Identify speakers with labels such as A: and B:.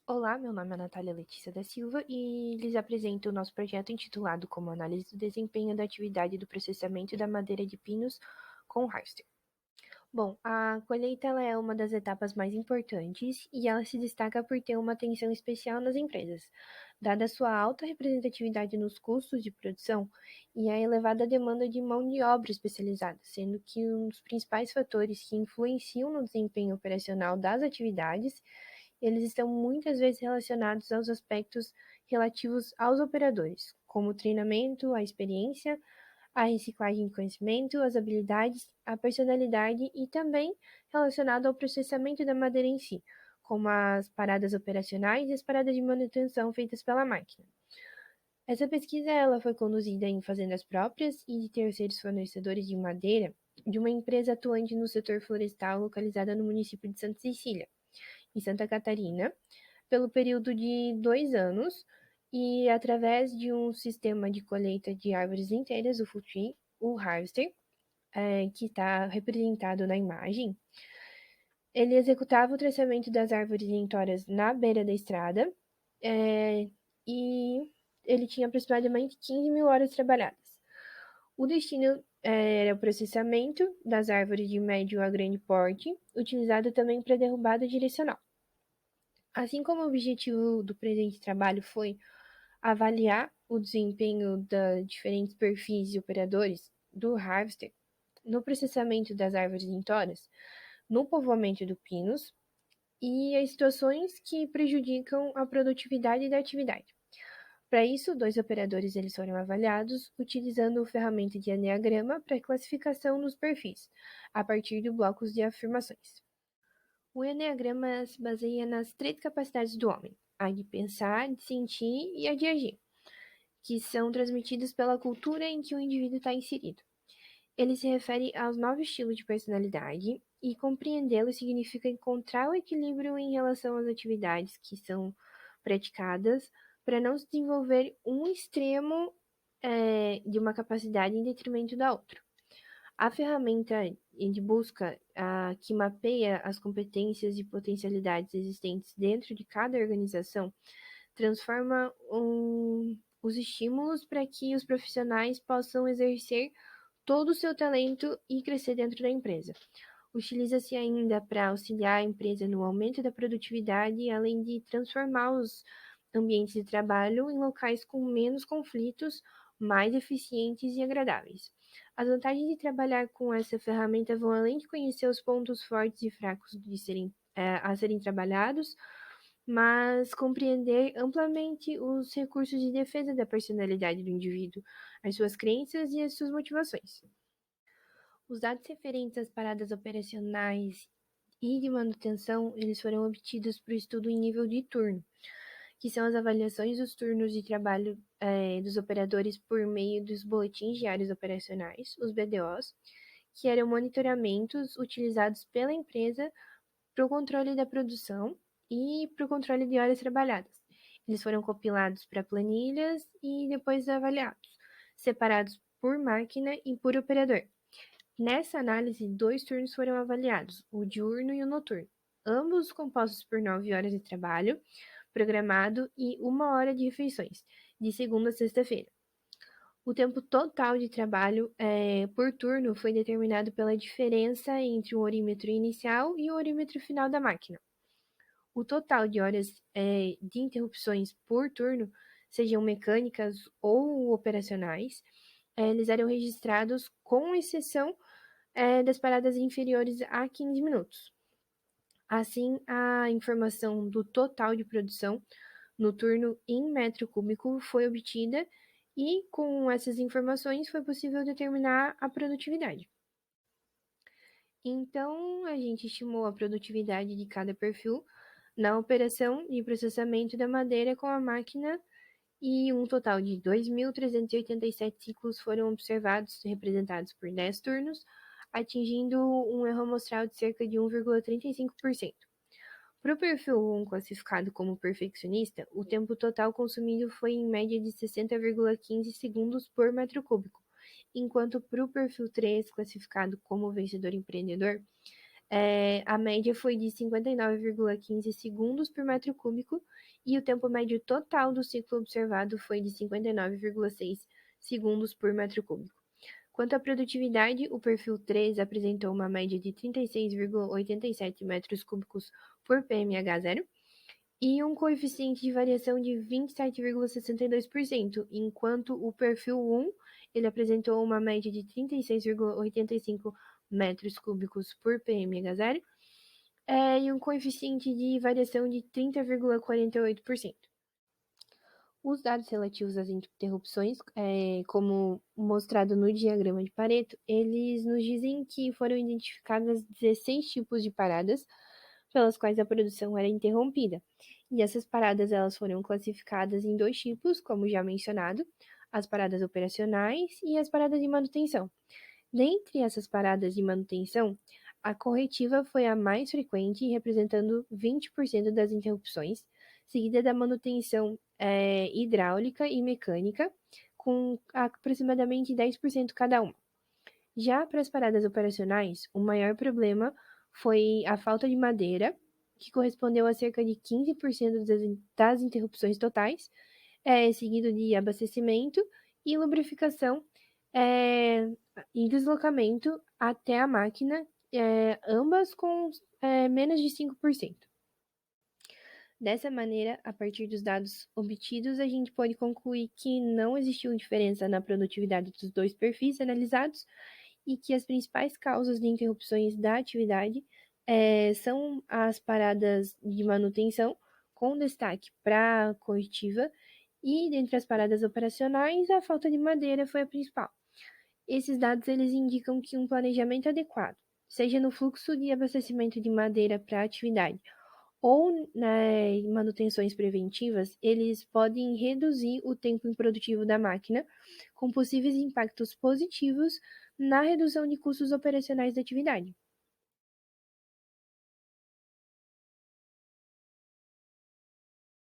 A: Olá, meu nome é Natália Letícia da Silva e lhes apresento o nosso projeto intitulado como Análise do Desempenho da Atividade do Processamento da Madeira de Pinos com Harvester. Bom, a colheita ela é uma das etapas mais importantes e ela se destaca por ter uma atenção especial nas empresas, dada a sua alta representatividade nos custos de produção e a elevada demanda de mão de obra especializada, sendo que um dos principais fatores que influenciam no desempenho operacional das atividades eles estão muitas vezes relacionados aos aspectos relativos aos operadores, como o treinamento, a experiência, a reciclagem de conhecimento, as habilidades, a personalidade e também relacionado ao processamento da madeira em si, como as paradas operacionais e as paradas de manutenção feitas pela máquina. Essa pesquisa ela foi conduzida em fazendas próprias e de terceiros fornecedores de madeira de uma empresa atuante no setor florestal localizada no município de Santa Cecília, em Santa Catarina, pelo período de 2 anos, e através de um sistema de colheita de árvores inteiras, o full tree, o harvester, que está representado na imagem, ele executava o traçamento das árvores em toras na beira da estrada, e ele tinha aproximadamente 15 mil horas trabalhadas. O destino era o processamento das árvores de médio a grande porte, utilizado também para derrubada direcional. Assim como o objetivo do presente trabalho foi avaliar o desempenho de diferentes perfis de operadores do harvester no processamento das árvores em toras, no povoamento do pinos e as situações que prejudicam a produtividade da atividade. Para isso, 2 operadores eles foram avaliados utilizando a ferramenta de Enneagrama para classificação dos perfis, a partir de blocos de afirmações. O Enneagrama se baseia nas 3 capacidades do homem: a de pensar, de sentir e a de agir, que são transmitidas pela cultura em que o indivíduo está inserido. Ele se refere aos 9 estilos de personalidade e compreendê-lo significa encontrar o equilíbrio em relação às atividades que são praticadas para não se desenvolver um extremo de uma capacidade em detrimento da outra. A ferramenta de busca que mapeia as competências e potencialidades existentes dentro de cada organização transforma os estímulos para que os profissionais possam exercer todo o seu talento e crescer dentro da empresa. Utiliza-se ainda para auxiliar a empresa no aumento da produtividade, além de transformar os ambientes de trabalho em locais com menos conflitos, mais eficientes e agradáveis. As vantagens de trabalhar com essa ferramenta vão além de conhecer os pontos fortes e fracos a serem trabalhados, mas compreender amplamente os recursos de defesa da personalidade do indivíduo, as suas crenças e as suas motivações. Os dados referentes às paradas operacionais e de manutenção, eles foram obtidos para o estudo em nível de turno, que são as avaliações dos turnos de trabalho dos operadores por meio dos boletins diários operacionais, os BDOs, que eram monitoramentos utilizados pela empresa para o controle da produção e para o controle de horas trabalhadas. Eles foram compilados para planilhas e depois avaliados, separados por máquina e por operador. Nessa análise, 2 turnos foram avaliados, o diurno e o noturno, ambos compostos por 9 horas de trabalho programado e 1 hora de refeições, de segunda a sexta-feira. O tempo total de trabalho por turno foi determinado pela diferença entre o orímetro inicial e o orímetro final da máquina. O total de horas de interrupções por turno, sejam mecânicas ou operacionais, eles eram registrados com exceção das paradas inferiores a 15 minutos. Assim, a informação do total de produção no turno em metro cúbico foi obtida e, com essas informações, foi possível determinar a produtividade. Então, a gente estimou a produtividade de cada perfil na operação de processamento da madeira com a máquina e um total de 2.387 ciclos foram observados, representados por 10 turnos, atingindo um erro amostral de cerca de 1,35%. Para o perfil 1 classificado como perfeccionista, o tempo total consumido foi em média de 60,15 segundos por metro cúbico, enquanto para o perfil 3, classificado como vencedor empreendedor, A média foi de 59,15 segundos por metro cúbico e o tempo médio total do ciclo observado foi de 59,6 segundos por metro cúbico. Quanto à produtividade, o perfil 3 apresentou uma média de 36,87 metros cúbicos por PMH0 e um coeficiente de variação de 27,62%, enquanto o perfil 1 ele apresentou uma média de 36,85 metros cúbicos por PMH0 e um coeficiente de variação de 30,48%. Os dados relativos às interrupções, como mostrado no diagrama de Pareto, eles nos dizem que foram identificadas 16 tipos de paradas pelas quais a produção era interrompida. E essas paradas elas foram classificadas em dois tipos, como já mencionado, as paradas operacionais e as paradas de manutenção. Dentre essas paradas de manutenção, a corretiva foi a mais frequente, representando 20% das interrupções, seguida da manutenção hidráulica e mecânica, com aproximadamente 10% cada uma. Já para as paradas operacionais, o maior problema foi a falta de madeira, que correspondeu a cerca de 15% das interrupções totais, seguido de abastecimento e lubrificação e deslocamento até a máquina, ambas com menos de 5%. Dessa maneira, a partir dos dados obtidos, a gente pode concluir que não existiu diferença na produtividade dos dois perfis analisados e que as principais causas de interrupções da atividade são as paradas de manutenção, com destaque para a corretiva, e dentre as paradas operacionais, a falta de madeira foi a principal. Esses dados eles indicam que um planejamento adequado, seja no fluxo de abastecimento de madeira para a atividade ou manutenções preventivas, eles podem reduzir o tempo improdutivo da máquina, com possíveis impactos positivos na redução de custos operacionais da atividade.